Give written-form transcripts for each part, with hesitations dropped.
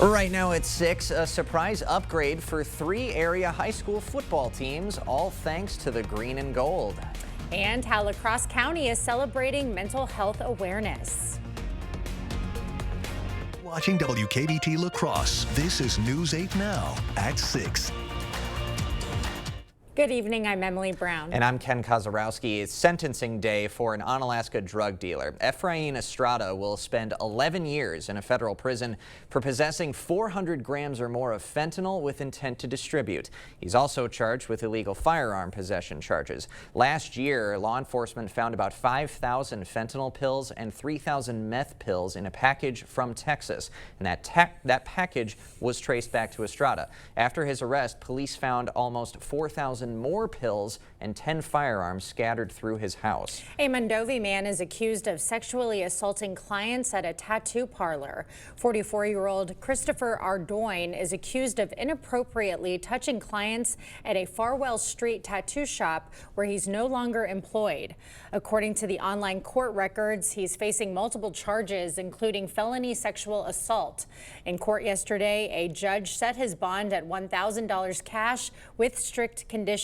Right now at 6, a surprise upgrade for 3 area high school football teams, all thanks to the green and gold. And how La Crosse County is celebrating mental health awareness. Watching WKBT La Crosse, this is News 8 Now at 6. Good evening, I'm Emily Brown. And I'm Ken Kozarowski. It's sentencing day for an Onalaska drug dealer. Efrain Estrada will spend 11 years in a federal prison for possessing 400 grams or more of fentanyl with intent to distribute. He's also charged with illegal firearm possession charges. Last year, law enforcement found about 5,000 fentanyl pills and 3,000 meth pills in a package from Texas. And that package was traced back to Estrada. After his arrest, police found almost 4,000 more pills and 10 firearms scattered through his house. A Mondovi man is accused of sexually assaulting clients at a tattoo parlor. 44-year-old Christopher Ardoin is accused of inappropriately touching clients at a Farwell Street tattoo shop where he's no longer employed. According to the online court records, he's facing multiple charges, including felony sexual assault. In court yesterday, a judge set his bond at $1,000 cash with strict conditions,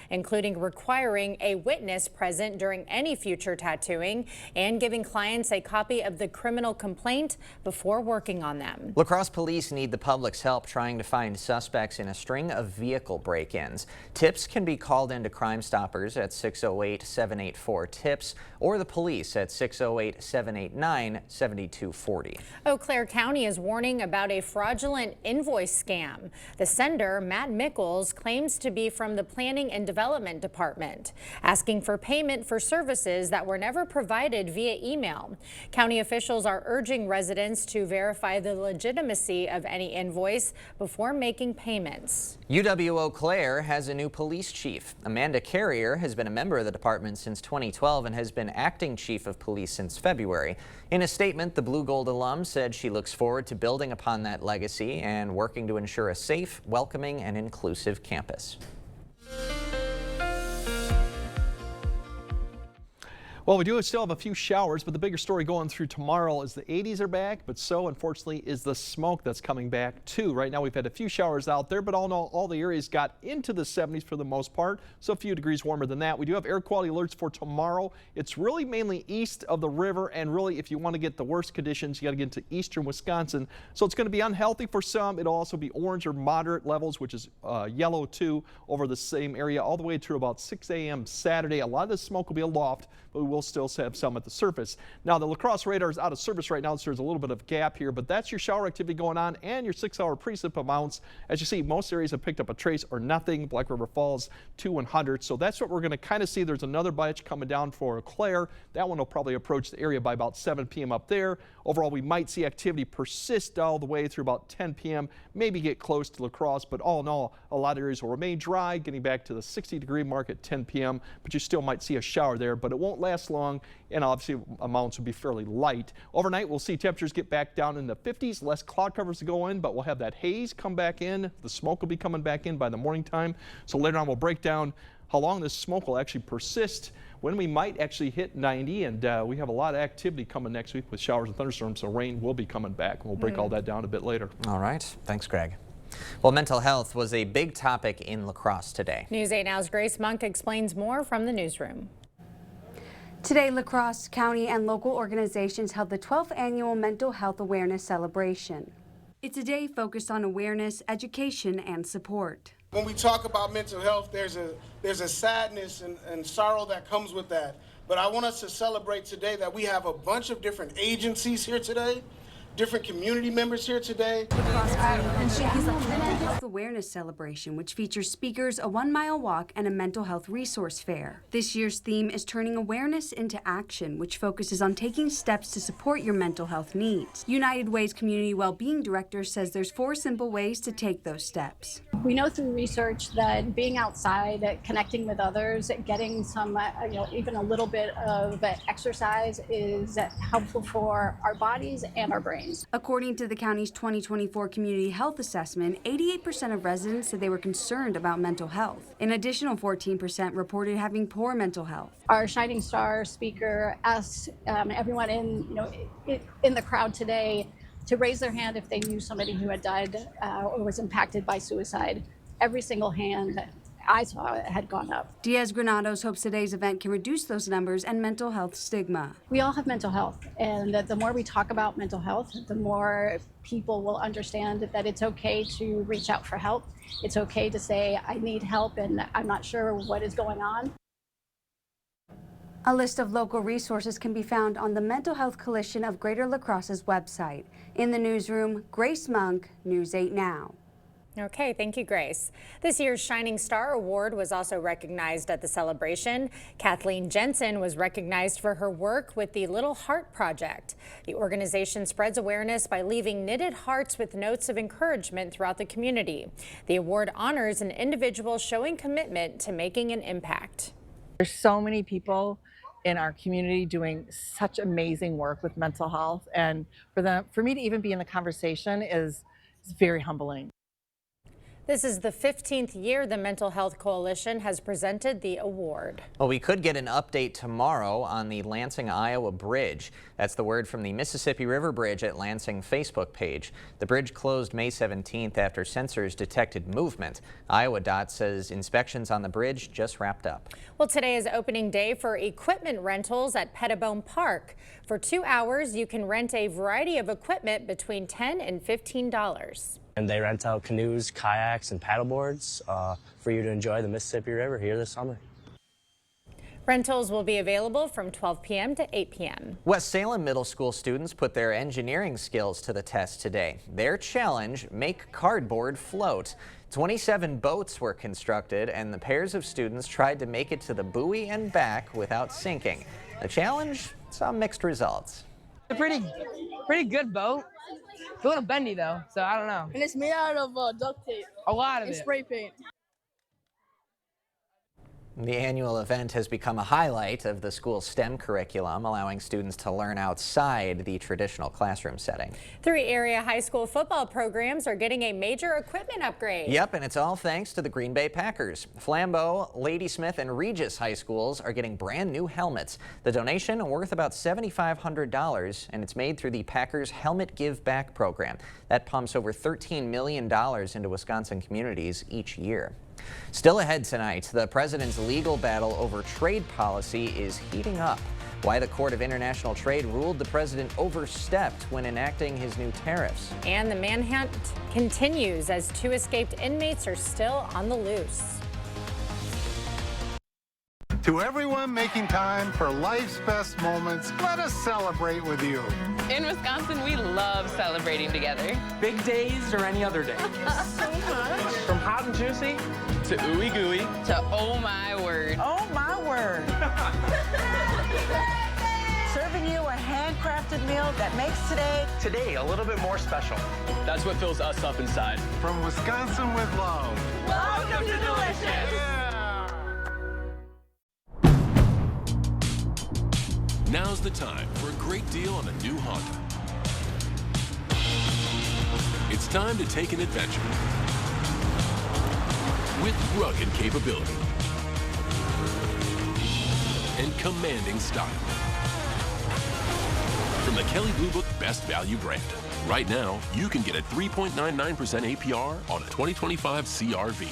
including requiring a witness present during any future tattooing and giving clients a copy of the criminal complaint before working on them. La Crosse police need the public's help trying to find suspects in a string of vehicle break-ins. Tips can be called into Crime Stoppers at 608-784-TIPS or the police at 608-789-7240. Eau Claire County is warning about a fraudulent invoice scam. The sender, Matt Mickles, claims to be from the Planning and Development Department, asking for payment for services that were never provided via email. County officials are urging residents to verify the legitimacy of any invoice before making payments. UW Eau Claire has a new police chief. Amanda Carrier has been a member of the department since 2012 and has been acting chief of police since February. In a statement, the Blue Gold alum said she looks forward to building upon that legacy and working to ensure a safe, welcoming, and inclusive campus. Well, we do still have a few showers, but the bigger story going through tomorrow is the 80s are back, but so unfortunately is the smoke that's coming back too. Right now we've had a few showers out there, but all in all the areas got into the 70s for the most part, so a few degrees warmer than that. We do have air quality alerts for tomorrow. It's really mainly east of the river, and really if you want to get the worst conditions, you got to get into eastern Wisconsin. So it's going to be unhealthy for some. It'll also be orange or moderate levels, which is yellow too, over the same area all the way to about 6 a.m. Saturday. A lot of the smoke will be aloft, but we will still have some at the surface. Now, the La Crosse radar is out of service right now, so there's a little bit of gap here, but that's your shower activity going on and your 6-hour precip amounts. As you see, most areas have picked up a trace or nothing. Black River Falls 2 100. So that's what we're going to kind of see. There's another batch coming down for Eau Claire. That one will probably approach the area by about 7 p.m. up there. Overall, we might see activity persist all the way through about 10 p.m., maybe get close to La Crosse, but all in all, a lot of areas will remain dry, getting back to the 60-degree mark at 10 p.m., but you still might see a shower there, but it won't last long, and obviously amounts will be fairly light. Overnight, we'll see temperatures get back down in the 50s, less cloud covers to go in, but we'll have that haze come back in. The smoke will be coming back in by the morning time. So later on, we'll break down how long this smoke will actually persist, when we might actually hit 90, and we have a lot of activity coming next week with showers and thunderstorms, so rain will be coming back. We'll break all that down a bit later. All right. Thanks, Greg. Well, mental health was a big topic in La Crosse today. News 8 Now's Grace Monk explains more from the newsroom. Today, La Crosse County and local organizations held the 12th annual Mental Health Awareness Celebration. It's a day focused on awareness, education, and support. When we talk about mental health, there's a sadness and sorrow that comes with that. But I want us to celebrate today that we have a bunch of different agencies here today, different community members here today. Health Awareness Celebration, which features speakers, a 1-mile walk, and a mental health resource fair. This year's theme is turning awareness into action, which focuses on taking steps to support your mental health needs. United Way's Community Wellbeing Director says there's 4 simple ways to take those steps. We know through research that being outside, connecting with others, getting some, even a little bit of exercise is helpful for our bodies and our brains. According to the county's 2024 Community Health Assessment, 88% of residents said they were concerned about mental health. An additional 14% reported having poor mental health. Our Shining Star speaker asked everyone in the crowd today to raise their hand if they knew somebody who had died or was impacted by suicide. Every single hand I saw had gone up. Diaz-Granados hopes today's event can reduce those numbers and mental health stigma. We all have mental health, and the more we talk about mental health, the more people will understand that it's okay to reach out for help. It's okay to say, I need help and I'm not sure what is going on. A list of local resources can be found on the Mental Health Coalition of Greater La Crosse's website. In the newsroom, Grace Monk, News 8 Now. Okay, thank you, Grace. This year's Shining Star Award was also recognized at the celebration. Kathleen Jensen was recognized for her work with the Little Heart Project. The organization spreads awareness by leaving knitted hearts with notes of encouragement throughout the community. The award honors an individual showing commitment to making an impact. There's so many people in our community doing such amazing work with mental health, and for me to even be in the conversation is very humbling. This is the 15th year the Mental Health Coalition has presented the award. Well, we could get an update tomorrow on the Lansing, Iowa bridge. That's the word from the Mississippi River Bridge at Lansing Facebook page. The bridge closed May 17th after sensors detected movement. Iowa Dot says inspections on the bridge just wrapped up. Well, today is opening day for equipment rentals at Pettibone Park. For 2 hours, you can rent a variety of equipment between $10 and $15. And they rent out canoes, kayaks, and paddleboards for you to enjoy the Mississippi River here this summer. Rentals will be available from 12 p.m. to 8 p.m. West Salem Middle School students put their engineering skills to the test today. Their challenge, make cardboard float. 27 boats were constructed, and the pairs of students tried to make it to the buoy and back without sinking. The challenge saw mixed results. A pretty good boat. It's a little bendy though, so I don't know. And it's made out of duct tape. A lot of and it. Spray paint. The annual event has become a highlight of the school's STEM curriculum, allowing students to learn outside the traditional classroom setting. 3 area high school football programs are getting a major equipment upgrade. Yep, and it's all thanks to the Green Bay Packers. Flambeau, Ladysmith, and Regis high schools are getting brand new helmets. The donation worth about $7,500, and it's made through the Packers Helmet Give Back program. That pumps over $13 million into Wisconsin communities each year. Still ahead tonight, the president's legal battle over trade policy is heating up. Why the Court of International Trade ruled the president overstepped when enacting his new tariffs. And the manhunt continues as 2 escaped inmates are still on the loose. To everyone making time for life's best moments, let us celebrate with you. In Wisconsin, we love celebrating together. Big days or any other day. So much. From hot and juicy to ooey gooey to oh my word. Oh my word. Serving you a handcrafted meal that makes today a little bit more special. That's what fills us up inside. From Wisconsin with love. Welcome to Delicious. Yeah. Now's the time for a great deal on a new Honda. It's time to take an adventure with rugged capability and commanding style. From the Kelley Blue Book Best Value brand. Right now, you can get a 3.99% APR on a 2025 CR-V.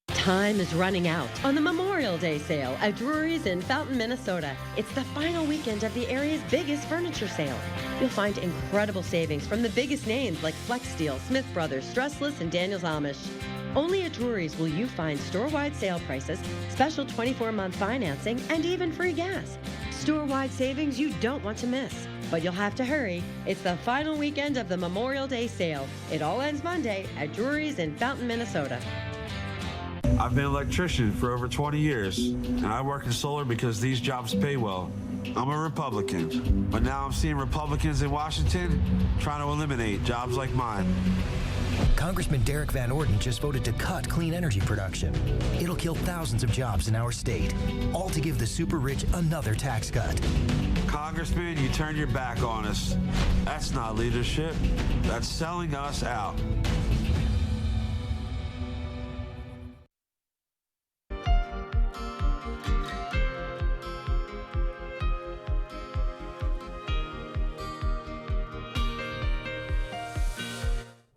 Time is running out on the Memorial Day sale at Drury's in Fountain, Minnesota. It's the final weekend of the area's biggest furniture sale. You'll find incredible savings from the biggest names like Flex Steel, Smith Brothers, Stressless, and Daniels Amish. Only at Drury's will you find store-wide sale prices, special 24-month financing, and even free gas. Store-wide savings you don't want to miss. But you'll have to hurry. It's the final weekend of the Memorial Day sale. It all ends Monday at Drury's in Fountain, Minnesota. I've been an electrician for over 20 years, and I work in solar because these jobs pay well. I'm a Republican, but now I'm seeing Republicans in Washington trying to eliminate jobs like mine. Congressman Derek Van Orden just voted to cut clean energy production. It'll kill thousands of jobs in our state, all to give the super rich another tax cut. Congressman, you turned your back on us. That's not leadership. That's selling us out.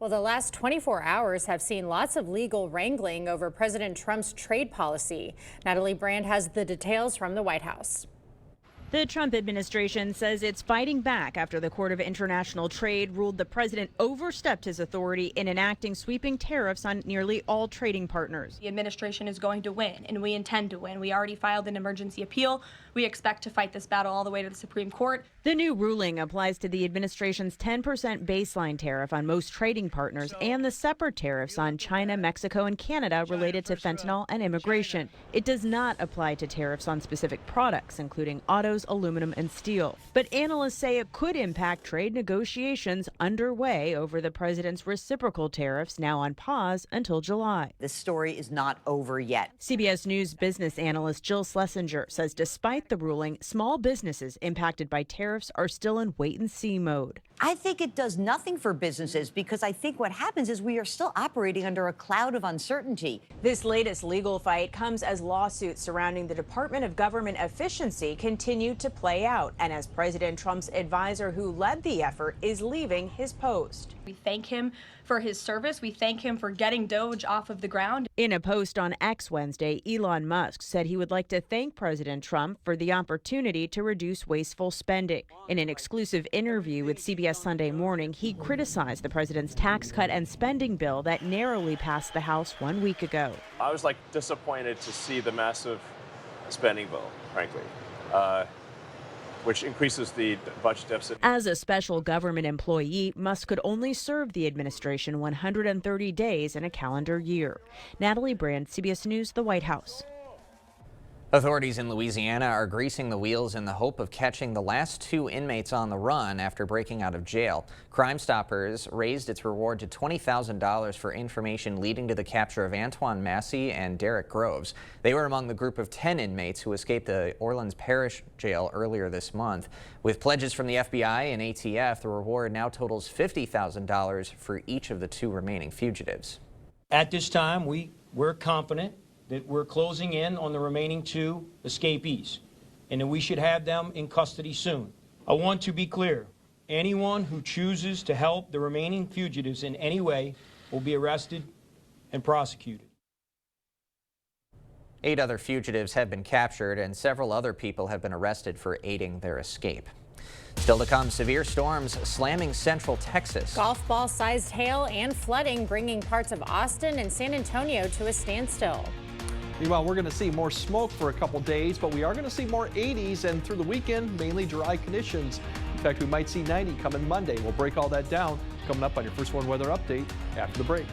Well, the last 24 hours have seen lots of legal wrangling over President Trump's trade policy. Natalie Brand has the details from the White House. The Trump administration says it's fighting back after the Court of International Trade ruled the president overstepped his authority in enacting sweeping tariffs on nearly all trading partners. The administration is going to win, and we intend to win. We already filed an emergency appeal. We expect to fight this battle all the way to the Supreme Court. The new ruling applies to the administration's 10% baseline tariff on most trading partners and the separate tariffs on China, Mexico, and Canada related to fentanyl and immigration. It does not apply to tariffs on specific products, including autos, aluminum, and steel. But analysts say it could impact trade negotiations underway over the president's reciprocal tariffs, now on pause until July. This story is not over yet. CBS News business analyst Jill Schlesinger says despite the ruling, small businesses impacted by tariffs are still in wait-and-see mode. I think it does nothing for businesses because I think what happens is we are still operating under a cloud of uncertainty. This latest legal fight comes as lawsuits surrounding the Department of Government Efficiency continue to play out, and as President Trump's advisor who led the effort is leaving his post. We thank him for his service. We thank him for getting Doge off of the ground. In a post on X Wednesday, Elon Musk said he would like to thank President Trump for the opportunity to reduce wasteful spending. In an exclusive interview with CBS Sunday Morning, he criticized the president's tax cut and spending bill that narrowly passed the House 1 week ago. I was disappointed to see the massive spending bill, frankly, which increases the budget deficit. As a special government employee, Musk could only serve the administration 130 days in a calendar year. Natalie Brand, CBS News, the White House. Authorities in Louisiana are greasing the wheels in the hope of catching the last 2 inmates on the run after breaking out of jail. Crime Stoppers raised its reward to $20,000 for information leading to the capture of Antoine Massey and Derek Groves. They were among the group of 10 inmates who escaped the Orleans Parish Jail earlier this month. With pledges from the FBI and ATF, the reward now totals $50,000 for each of the 2 remaining fugitives. At this time, we're confident that we're closing in on the remaining 2 escapees, and that we should have them in custody soon. I want to be clear, anyone who chooses to help the remaining fugitives in any way will be arrested and prosecuted. 8 other fugitives have been captured, and several other people have been arrested for aiding their escape. Still to come, severe storms slamming central Texas. Golf ball-sized hail and flooding bringing parts of Austin and San Antonio to a standstill. Meanwhile, we're going to see more smoke for a couple days, but we are going to see more 80s, and through the weekend, mainly dry conditions. In fact, we might see 90 coming Monday. We'll break all that down coming up on your First One Weather Update after the break.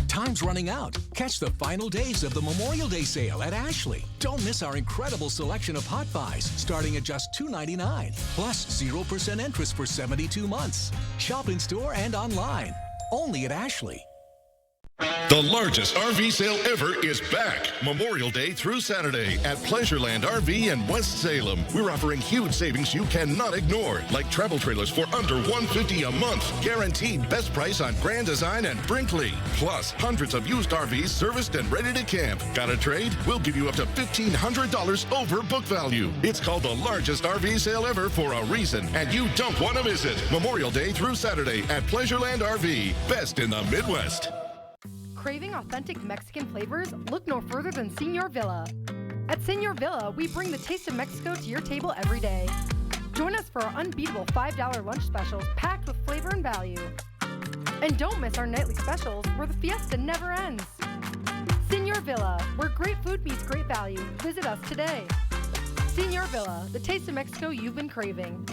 Time's running out. Catch the final days of the Memorial Day sale at Ashley. Don't miss our incredible selection of hot buys starting at just $2.99, plus 0% interest for 72 months. Shop in store and online. Only at Ashley. The largest RV sale ever is back. Memorial Day through Saturday at Pleasureland RV in West Salem. We're offering huge savings you cannot ignore, like travel trailers for under $150 a month. Guaranteed best price on Grand Design and Brinkley. Plus, hundreds of used RVs serviced and ready to camp. Got a trade? We'll give you up to $1,500 over book value. It's called the largest RV sale ever for a reason, and you don't want to miss it. Memorial Day through Saturday at Pleasureland RV. Best in the Midwest. Craving authentic Mexican flavors? Look no further than Señor Villa. At Señor Villa, we bring the taste of Mexico to your table every day. Join us for our unbeatable $5 lunch specials packed with flavor and value. And don't miss our nightly specials where the fiesta never ends. Señor Villa, where great food meets great value. Visit us today. Señor Villa, the taste of Mexico you've been craving.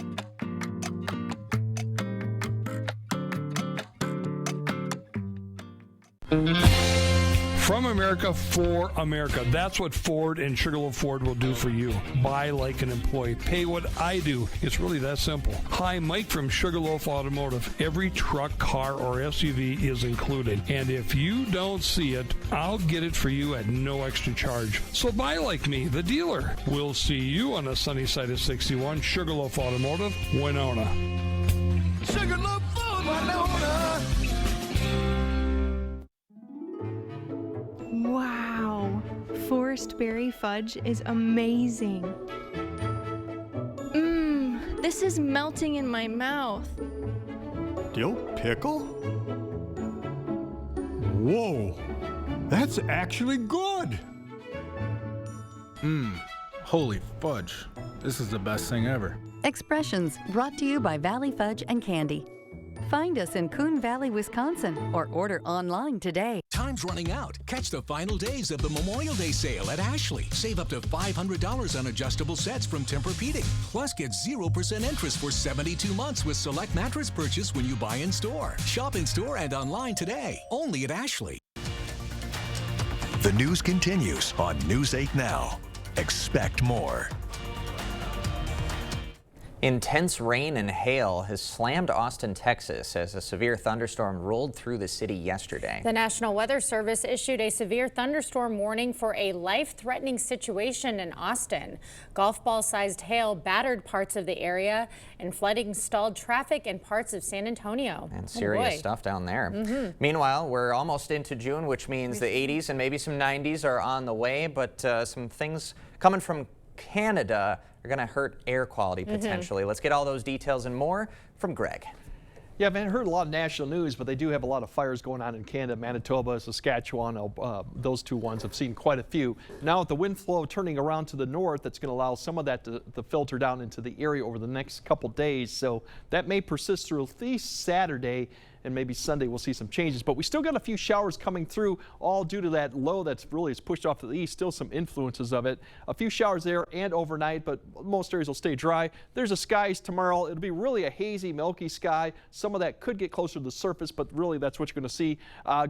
From From America, for America. That's what Ford and Sugarloaf Ford will do for you. Buy like an employee. Pay what I do. It's really that simple. Hi, Mike from Sugarloaf Automotive. Every truck, car, or SUV is included. And if you don't see it, I'll get it for you at no extra charge. So buy like me, the dealer. We'll see you on the sunny side of 61, Sugarloaf Automotive, Winona. Sugarloaf Ford, Winona. Wow, Forest Berry Fudge is amazing. This is melting in my mouth. Dill pickle? Whoa, that's actually good. Holy fudge. This is the best thing ever. Expressions brought to you by Valley Fudge and Candy. Find us in Coon Valley, Wisconsin, or order online today. Time's running out. Catch the final days of the Memorial Day sale at Ashley. Save up to $500 on adjustable sets from Tempur-Pedic. Plus, get 0% interest for 72 months with select mattress purchase when you buy in store. Shop in store and online today. Only at Ashley. The news continues on News 8 Now. Expect more. Intense rain and hail has slammed Austin, Texas as a severe thunderstorm rolled through the city yesterday. The National Weather Service issued a severe thunderstorm warning for a life-threatening situation in Austin. Golf ball-sized hail battered parts of the area, and flooding stalled traffic in parts of San Antonio. And serious stuff down there. Meanwhile, we're almost into June, which means the 80s and maybe some 90s are on the way, but some things coming from Canada are going to hurt air quality potentially. Let's get all those details and more from Greg. Yeah, man, I heard a lot of national news, but they do have a lot of fires going on in Canada, Manitoba, Saskatchewan. Those two ones have seen quite a few. Now with the wind flow turning around to the north, that's going to allow some of that to filter down into the area over the next couple days. So that may persist through at least Saturday, and maybe Sunday we'll see some changes. But we still got a few showers coming through, all due to that low that's really is pushed off to the east. Still some influences of it. A few showers there and overnight, but most areas will stay dry. There's the skies tomorrow. It'll be really a hazy, milky sky. Some of that could get closer to the surface, but really that's what you're going to see.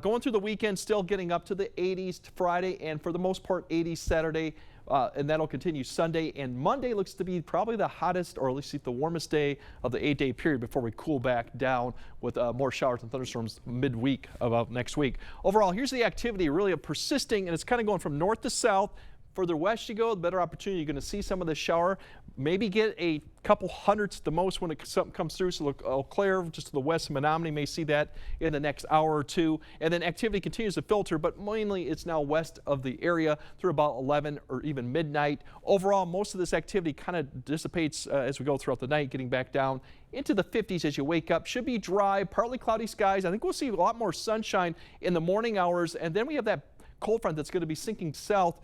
Going through the weekend, still getting up to the 80s Friday, and for the most part 80s Saturday. And that'll continue Sunday, and Monday looks to be probably the hottest, or at least the warmest day of the 8-day period before we cool back down with more showers and thunderstorms midweek of next week. Overall, here's the activity really persisting, and it's kind of going from north to south. Further west you go, the better opportunity you're going to see some of this shower. Maybe get a couple hundredths the most when something comes through. So look, Eau Claire, just to the west of Menominee, may see that in the next hour or two. And then activity continues to filter, but mainly it's now west of the area through about 11 or even midnight. Overall, most of this activity kind of dissipates as we go throughout the night, getting back down into the 50s as you wake up. Should be dry, partly cloudy skies. I think we'll see a lot more sunshine in the morning hours. And then we have that cold front that's going to be sinking south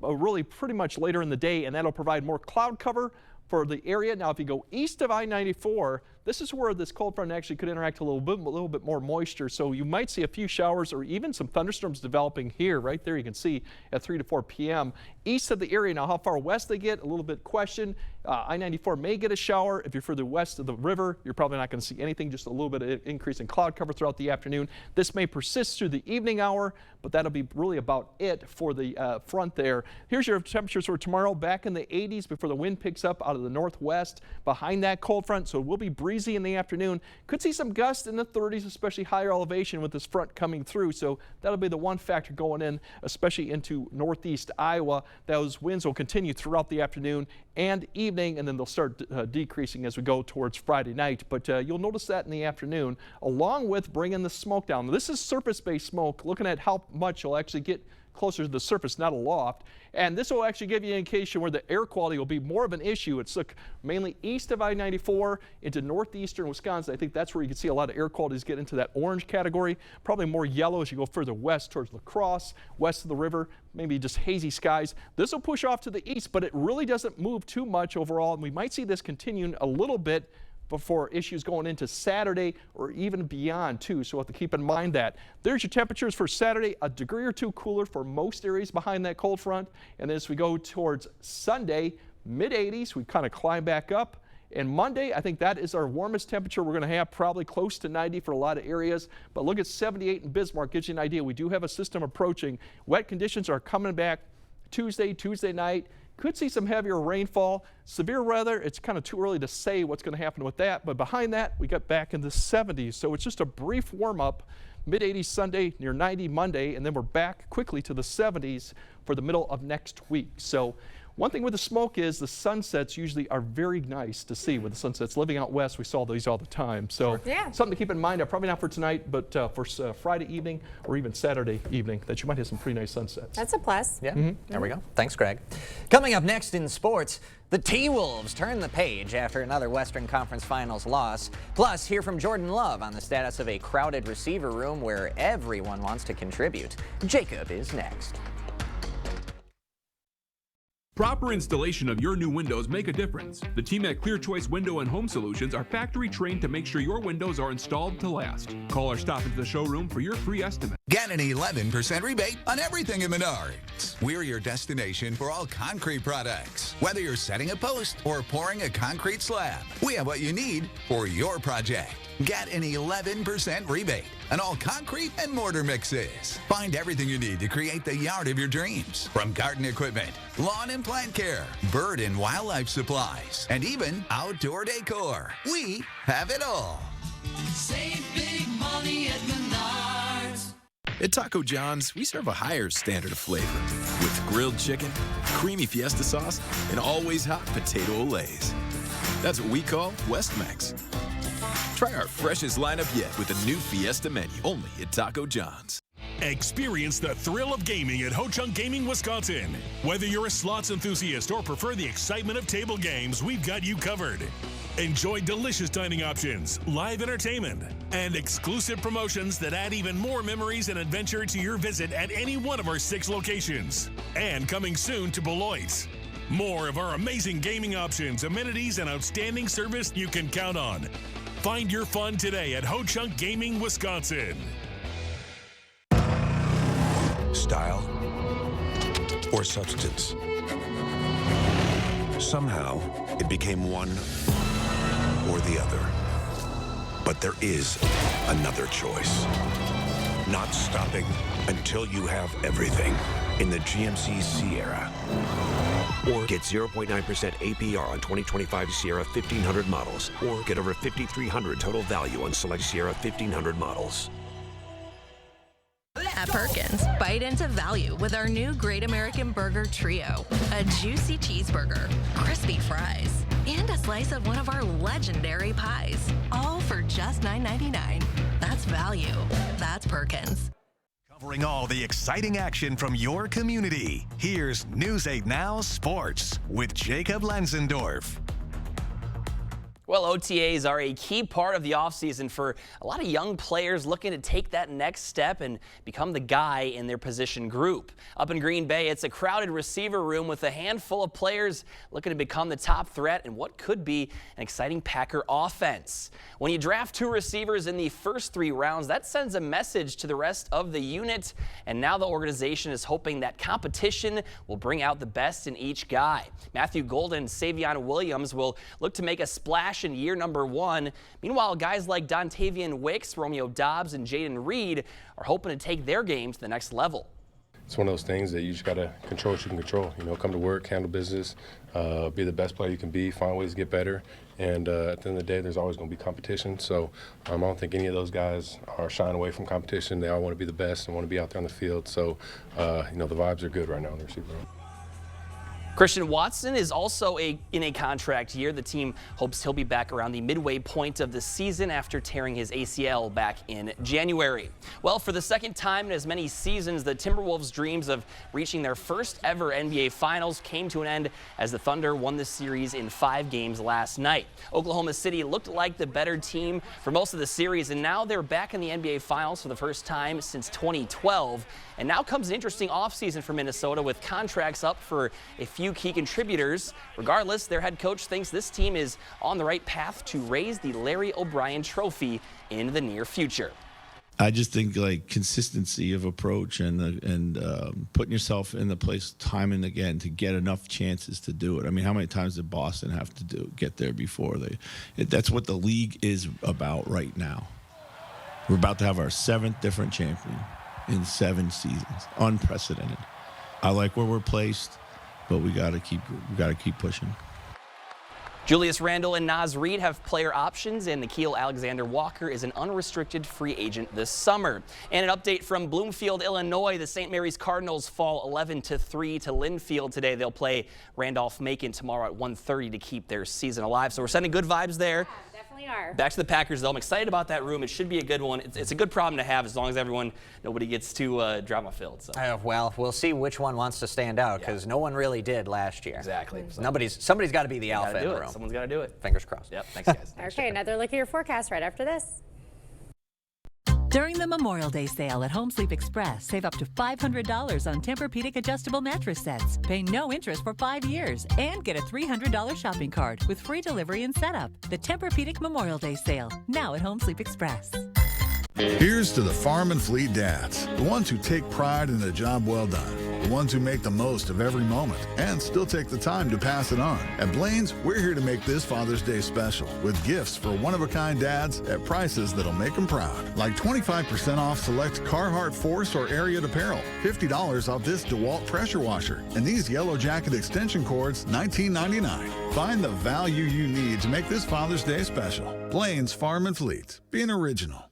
really pretty much later in the day, and that'll provide more cloud cover for the area. Now, if you go east of I-94, this is where this cold front actually could interact a little bit more moisture. So you might see a few showers or even some thunderstorms developing here. Right there you can see at 3 to 4 p.m. East of the area. Now, how far west they get, a little bit question. I-94 may get a shower. If you're further west of the river, you're probably not going to see anything, just a little bit of increase in cloud cover throughout the afternoon. This may persist through the evening hour, but that'll be really about it for the front there. Here's your temperatures for tomorrow, back in the 80s before the wind picks up out of the northwest behind that cold front, so it will be breezy in the afternoon. Could see some gusts in the 30s, especially higher elevation with this front coming through, so that'll be the one factor going in, especially into northeast Iowa. Those winds will continue throughout the afternoon and evening, and then they'll start decreasing as we go towards Friday night. But you'll notice that in the afternoon, along with bringing the smoke down. This is surface-based smoke, looking at how much you'll actually get closer to the surface, not aloft. And this will actually give you an indication where the air quality will be more of an issue. It's mainly east of I-94 into northeastern Wisconsin. I think that's where you can see a lot of air qualities get into that orange category. Probably more yellow as you go further west towards La Crosse, west of the river, maybe just hazy skies. This will push off to the east, but it really doesn't move too much overall. And we might see this continuing a little bit before issues going into Saturday or even beyond too. So we'll have to keep in mind that. There's your temperatures for Saturday, a degree or two cooler for most areas behind that cold front. And as we go towards Sunday, mid 80s, we kind of climb back up. And Monday, I think that is our warmest temperature we're going to have, probably close to 90 for a lot of areas. But look at 78 in Bismarck, gives you an idea. We do have a system approaching. Wet conditions are coming back Tuesday night. Could see some heavier rainfall. Severe weather, it's kind of too early to say what's going to happen with that. But behind that, we got back in the 70s. So it's just a brief warm-up. Mid-80s Sunday, near 90 Monday, and then we're back quickly to the 70s for the middle of next week. So one thing with the smoke is the sunsets usually are very nice to see with the sunsets. Living out west, we saw these all the time. So something to keep in mind, probably not for tonight, but for Friday evening or even Saturday evening, that you might have some pretty nice sunsets. That's a plus. Yeah, there we go. Thanks, Greg. Coming up next in sports, the T-Wolves turn the page after another Western Conference Finals loss. Plus, hear from Jordan Love on the status of a crowded receiver room where everyone wants to contribute. Jacob is next. Proper installation of your new windows make a difference. The team at Clear Choice Window and Home Solutions are factory trained to make sure your windows are installed to last. Call or stop into the showroom for your free estimate. Get an 11% rebate on everything in Menards. We're your destination for all concrete products. Whether you're setting a post or pouring a concrete slab, we have what you need for your project. Get an 11% rebate on all concrete and mortar mixes. Find everything you need to create the yard of your dreams. From garden equipment, lawn and plant care, bird and wildlife supplies, and even outdoor decor. We have it all. Save big money at Menards. At Taco John's, we serve a higher standard of flavor with grilled chicken, creamy fiesta sauce, and always hot potato olays. That's what we call West Mex. Try our freshest lineup yet with the new Fiesta menu, only at Taco John's. Experience the thrill of gaming at Ho Chunk Gaming, Wisconsin. Whether you're a slots enthusiast or prefer the excitement of table games, we've got you covered. Enjoy delicious dining options, live entertainment, and exclusive promotions that add even more memories and adventure to your visit at any one of our 6 locations. And coming soon to Beloit. More of our amazing gaming options, amenities, and outstanding service you can count on. Find your fun today at Ho Chunk Gaming, Wisconsin. Style or substance. Somehow, it became one or the other. But there is another choice. Not stopping until you have everything in the GMC Sierra. Or get 0.9% APR on 2025 Sierra 1500 models. Or get over $5,300 total value on select Sierra 1500 models. At Perkins, bite into value with our new Great American Burger Trio. A juicy cheeseburger, crispy fries, and a slice of one of our legendary pies. All for just $9.99. That's value. That's Perkins. Covering all the exciting action from your community. Here's News 8 Now Sports with Jacob Lenzendorf. Well, OTAs are a key part of the offseason for a lot of young players looking to take that next step and become the guy in their position group. Up in Green Bay, it's a crowded receiver room with a handful of players looking to become the top threat in what could be an exciting Packer offense. When you draft 2 receivers in the first 3 rounds, that sends a message to the rest of the unit, and now the organization is hoping that competition will bring out the best in each guy. Matthew Golden and Savion Williams will look to make a splash in year number 1. Meanwhile, guys like Dontavian Wicks, Romeo Dobbs, and Jaden Reed are hoping to take their game to the next level. It's one of those things that you just got to control what you can control. You know, come to work, handle business, be the best player you can be, find ways to get better. And at the end of the day, there's always going to be competition. So I don't think any of those guys are shying away from competition. They all want to be the best and want to be out there on the field. So, you know, the vibes are good right now in the receiver room. Christian Watson is also in a contract year. The team hopes he'll be back around the midway point of the season after tearing his ACL back in January. Well, for the second time in as many seasons, the Timberwolves' dreams of reaching their first ever NBA Finals came to an end as the Thunder won the series in 5 games last night. Oklahoma City looked like the better team for most of the series, and now they're back in the NBA Finals for the first time since 2012. And now comes an interesting offseason for Minnesota with contracts up for a few key contributors. Regardless, their head coach thinks this team is on the right path to raise the Larry O'Brien Trophy in the near future. I just think like consistency of approach and putting yourself in the place time and again to get enough chances to do it. I mean, how many times did Boston have to get there before that's what the league is about right now. We're about to have our 7th different champion in 7 seasons, unprecedented. I like where we're placed, but we got to keep pushing. Julius Randle and Naz Reid have player options, and Nickeil Alexander-Walker is an unrestricted free agent this summer. And an update from Bloomfield, Illinois. The St. Mary's Cardinals fall 11-3 to Linfield today. They'll play Randolph-Macon tomorrow at 1:30 to keep their season alive. So we're sending good vibes there. Yeah, definitely are. Back to the Packers, though. I'm excited about that room. It should be a good one. It's a good problem to have as long as nobody gets too drama-filled. So. Well, we'll see which one wants to stand out because no one really did last year. Exactly. So somebody's got to be the alpha in the room. Someone's got to do it. Fingers crossed. Yep. Thanks, guys. Okay, another look at your forecast right after this. During the Memorial Day sale at Home Sleep Express, save up to $500 on Tempur-Pedic adjustable mattress sets. Pay no interest for 5 years and get a $300 shopping cart with free delivery and setup. The Tempur-Pedic Memorial Day sale, now at Home Sleep Express. Here's to the Farm and Fleet dads, the ones who take pride in a job well done, the ones who make the most of every moment and still take the time to pass it on. At Blaine's, we're here to make this Father's Day special with gifts for one-of-a-kind dads at prices that'll make them proud. Like 25% off select Carhartt Force or Ariat apparel, $50 off this DeWalt pressure washer, and these Yellow Jacket extension cords, $19.99. Find the value you need to make this Father's Day special. Blaine's Farm and Fleet, being original.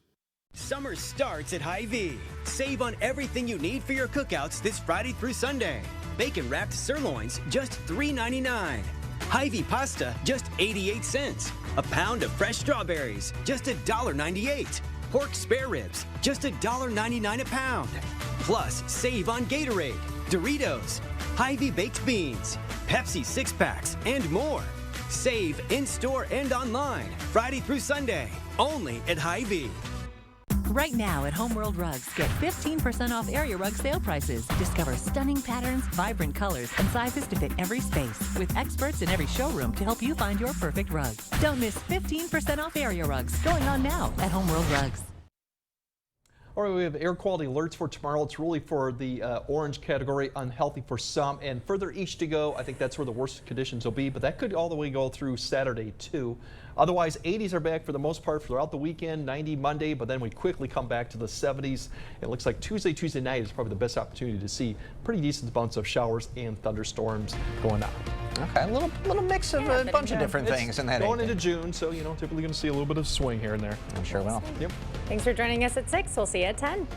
Summer starts at Hy-Vee. Save on everything you need for your cookouts this Friday through Sunday. Bacon-wrapped sirloins, just $3.99. Hy-Vee pasta, just 88 cents. A pound of fresh strawberries, just $1.98. Pork spare ribs, just $1.99 a pound. Plus, save on Gatorade, Doritos, Hy-Vee baked beans, Pepsi 6-packs, and more. Save in-store and online, Friday through Sunday, only at Hy-Vee. Right now at Homeworld Rugs, get 15% off area rug sale prices. Discover stunning patterns, vibrant colors, and sizes to fit every space. With experts in every showroom to help you find your perfect rug. Don't miss 15% off area rugs going on now at Homeworld Rugs. All right, we have air quality alerts for tomorrow. It's really for the orange category, unhealthy for some, and further east to go. I think that's where the worst conditions will be, but that could all the way go through Saturday too. Otherwise, 80s are back for the most part throughout the weekend, 90 Monday, but then we quickly come back to the 70s. It looks like Tuesday night is probably the best opportunity to see pretty decent amounts of showers and thunderstorms going on. Okay, a little mix of a bunch of different things in that. Going into June, so typically going to see a little bit of swing here and there. I'm sure will. Yep. Thanks for joining us at 6. We'll see you at 10.